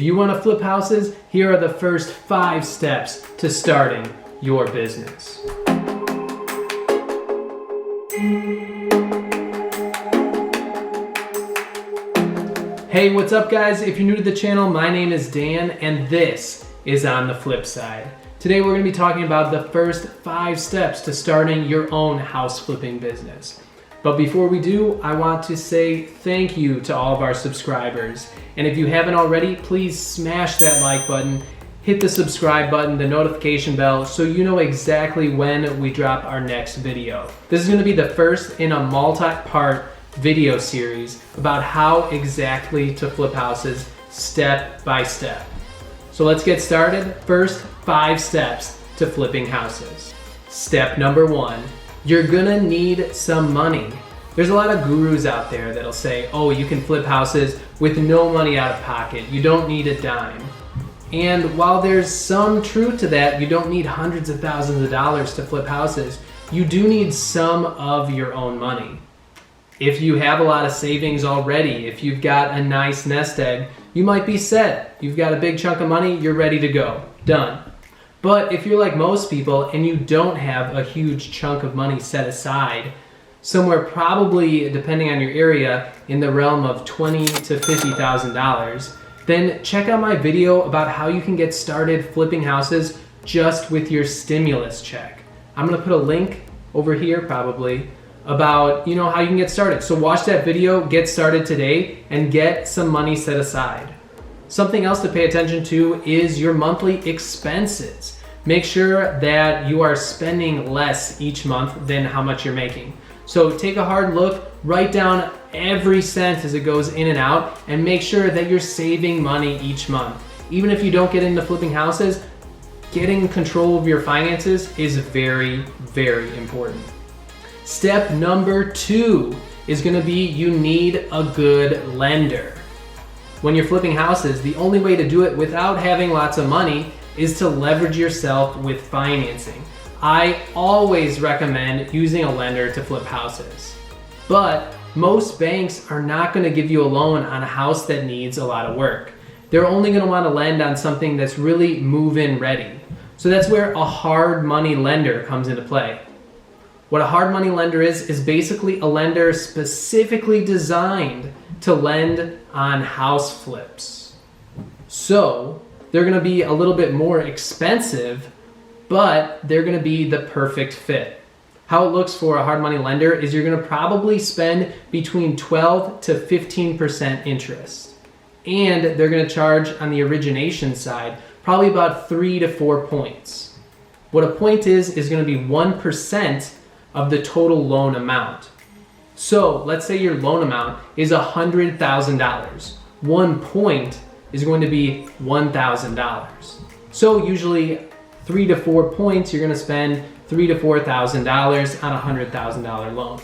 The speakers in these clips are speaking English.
If you want to flip houses, here are the first 5 steps to starting your business. Hey, what's up guys? If you're new to the channel, my name is Dan and this is On the Flip Side. Today we're going to be talking about the first 5 steps to starting your own house flipping business. But before we do, I want to say thank you to all of our subscribers. And if you haven't already, please smash that like button, hit the subscribe button, the notification bell, so you know exactly when we drop our next video. This is going to be the first in a multi-part video series about how exactly to flip houses step by step. So let's get started. First 5 steps to flipping houses. Step number 1. You're gonna need some money. There's a lot of gurus out there that'll say, oh, you can flip houses with no money out of pocket. You don't need a dime. And while there's some truth to that, you don't need hundreds of thousands of dollars to flip houses. You do need some of your own money. If you have a lot of savings already, if you've got a nice nest egg, you might be set. You've got a big chunk of money, you're ready to go. Done. But if you're like most people and you don't have a huge chunk of money set aside, somewhere probably, depending on your area, in the realm of $20,000 to $50,000, then check out my video about how you can get started flipping houses just with your stimulus check. I'm gonna put a link over here probably about how you can get started. So watch that video, get started today, and get some money set aside. Something else to pay attention to is your monthly expenses. Make sure that you are spending less each month than how much you're making. So take a hard look, write down every cent as it goes in and out, and make sure that you're saving money each month. Even if you don't get into flipping houses, getting control of your finances is very, very important. Step number 2 is gonna be you need a good lender. When you're flipping houses, the only way to do it without having lots of money is to leverage yourself with financing. I always recommend using a lender to flip houses. But most banks are not going to give you a loan on a house that needs a lot of work. They're only going to want to lend on something that's really move-in ready. So that's where a hard money lender comes into play. What a hard money lender is basically a lender specifically designed to lend on house flips. So they're gonna be a little bit more expensive, but they're gonna be the perfect fit. How it looks for a hard money lender is you're gonna probably spend between 12 to 15% interest. And they're gonna charge on the origination side probably about 3 to 4 points. What a point is gonna be 1% of the total loan amount. So let's say your loan amount is $100,000. 1 point is going to be $1,000. So usually 3 to 4 points, you're gonna spend $3,000 to $4,000 on a $100,000 loan.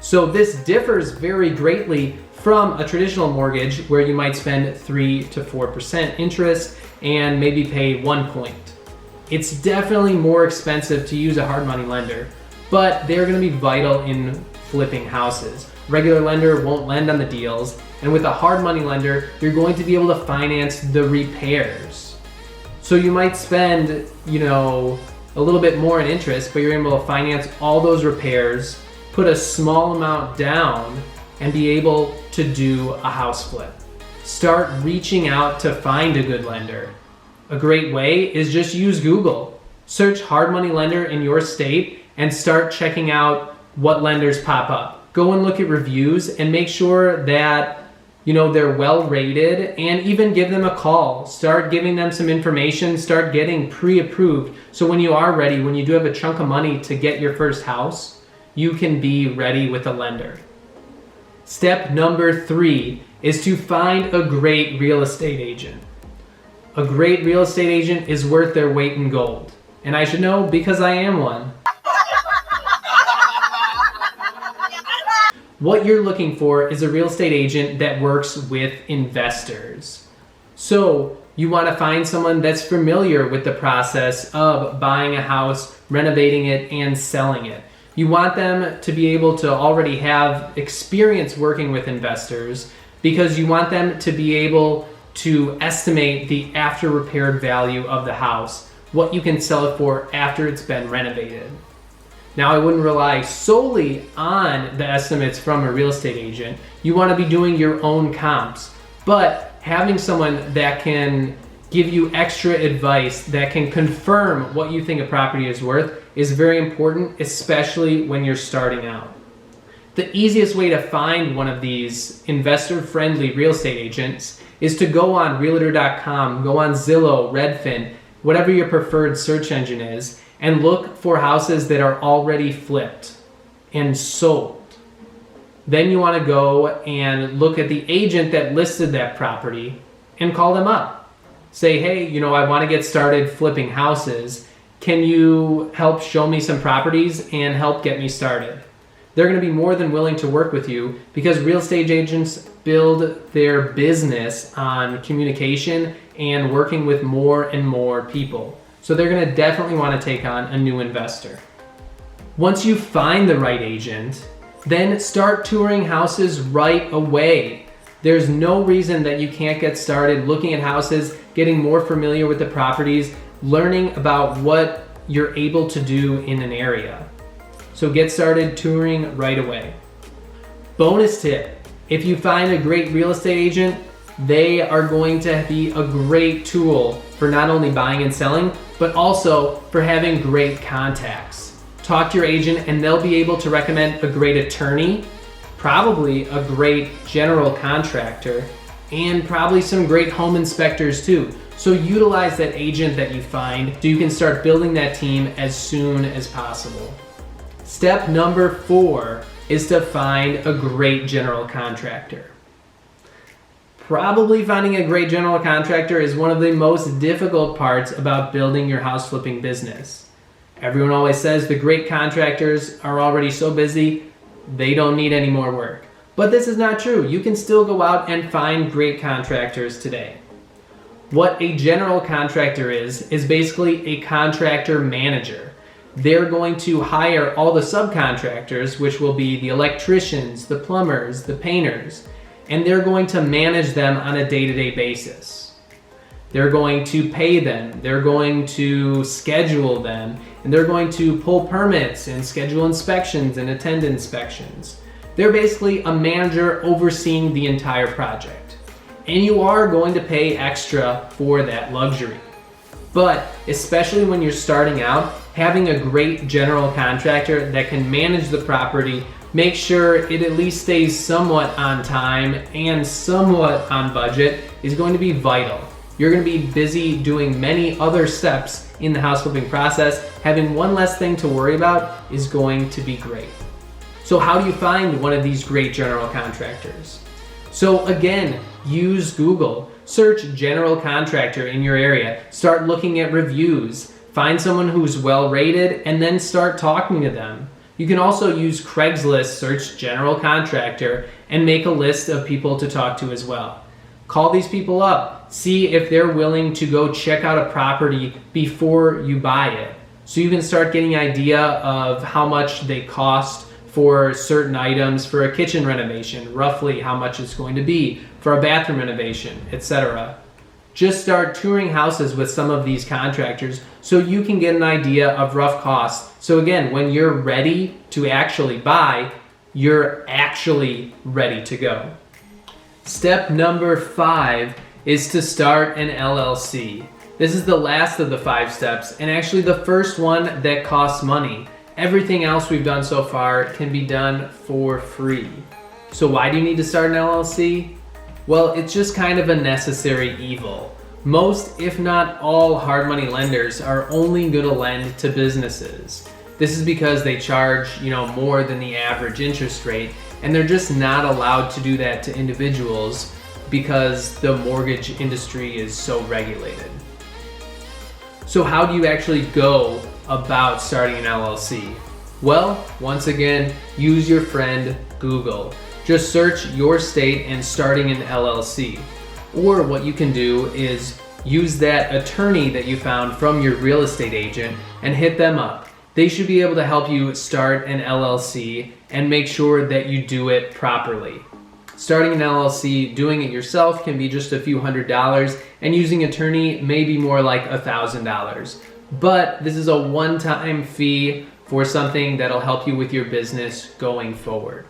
So this differs very greatly from a traditional mortgage where you might spend 3 to 4% interest and maybe pay 1 point. It's definitely more expensive to use a hard money lender, but they're gonna be vital in flipping houses. Regular lender won't lend on the deals, and with a hard money lender, you're going to be able to finance the repairs. So you might spend, a little bit more in interest, but you're able to finance all those repairs, put a small amount down, and be able to do a house flip. Start reaching out to find a good lender. A great way is just use Google. Search hard money lender in your state and start checking out what lenders pop up. Go and look at reviews and make sure that they're well rated, and even give them a call. Start giving them some information, start getting pre-approved, so when you are ready, when you do have a chunk of money to get your first house, you can be ready with a lender. Step number 3 is to find a great real estate agent. A great real estate agent is worth their weight in gold. And I should know because I am one. What you're looking for is a real estate agent that works with investors. So you want to find someone that's familiar with the process of buying a house, renovating it, and selling it. You want them to be able to already have experience working with investors because you want them to be able to estimate the after repaired value of the house, what you can sell it for after it's been renovated. Now, I wouldn't rely solely on the estimates from a real estate agent. You want to be doing your own comps, but having someone that can give you extra advice, that can confirm what you think a property is worth, is very important, especially when you're starting out. The easiest way to find one of these investor-friendly real estate agents is to go on Realtor.com, go on Zillow, Redfin, whatever your preferred search engine is, and look for houses that are already flipped and sold. Then you want to go and look at the agent that listed that property and call them up. Say, hey, I want to get started flipping houses. Can you help show me some properties and help get me started? They're going to be more than willing to work with you because real estate agents build their business on communication and working with more and more people. So they're going to definitely want to take on a new investor. Once you find the right agent, then start touring houses right away. There's no reason that you can't get started looking at houses, getting more familiar with the properties, learning about what you're able to do in an area. So get started touring right away. Bonus tip, if you find a great real estate agent, they are going to be a great tool for not only buying and selling, but also for having great contacts. Talk to your agent and they'll be able to recommend a great attorney, probably a great general contractor, and probably some great home inspectors too. So utilize that agent that you find so you can start building that team as soon as possible. Step number 4 is to find a great general contractor. Probably finding a great general contractor is one of the most difficult parts about building your house flipping business. Everyone always says the great contractors are already so busy, they don't need any more work. But this is not true. You can still go out and find great contractors today. What a general contractor is basically a contractor manager. They're going to hire all the subcontractors, which will be the electricians, the plumbers, the painters, and they're going to manage them on a day-to-day basis. They're going to pay them, they're going to schedule them, and they're going to pull permits and schedule inspections and attend inspections. They're basically a manager overseeing the entire project. And you are going to pay extra for that luxury. But especially when you're starting out, having a great general contractor that can manage the property, make sure it at least stays somewhat on time and somewhat on budget is going to be vital. You're going to be busy doing many other steps in the house flipping process. Having one less thing to worry about is going to be great. So how do you find one of these great general contractors? So again, use Google. Search general contractor in your area. Start looking at reviews. Find someone who's well rated and then start talking to them. You can also use Craigslist, search general contractor, and make a list of people to talk to as well. Call these people up. See if they're willing to go check out a property before you buy it. So you can start getting an idea of how much they cost for certain items, for a kitchen renovation, roughly how much it's going to be, for a bathroom renovation, etc. Just start touring houses with some of these contractors so you can get an idea of rough costs. So again, when you're ready to actually buy, you're actually ready to go. Step number 5 is to start an LLC. This is the last of the 5 steps and actually the first one that costs money. Everything else we've done so far can be done for free. So why do you need to start an LLC? Well, it's just kind of a necessary evil. Most, if not all, hard money lenders are only going to lend to businesses. This is because they charge, more than the average interest rate, and they're just not allowed to do that to individuals because the mortgage industry is so regulated. So how do you actually go about starting an LLC? Well, once again, use your friend Google. Just search your state and starting an LLC. Or what you can do is use that attorney that you found from your real estate agent and hit them up. They should be able to help you start an LLC and make sure that you do it properly. Starting an LLC, doing it yourself can be just a few $100s, and using an attorney may be more like $1,000. But this is a one-time fee for something that'll help you with your business going forward.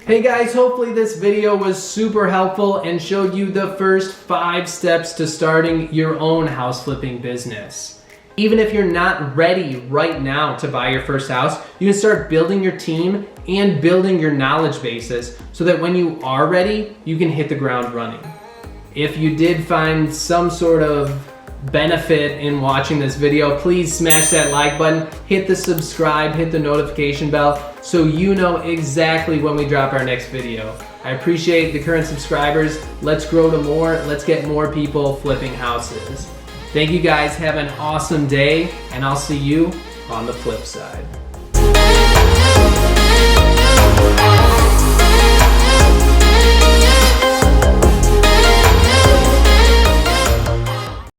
Hey guys, hopefully this video was super helpful and showed you the first 5 steps to starting your own house flipping business. Even if you're not ready right now to buy your first house, you can start building your team and building your knowledge basis so that when you are ready, you can hit the ground running. If you did find some sort of benefit in watching this video, please smash that like button, hit the subscribe, hit the notification bell so you know exactly when we drop our next video. I appreciate the current subscribers. Let's grow to more. Let's get more people flipping houses. Thank you guys. Have an awesome day, and I'll see you on the flip side.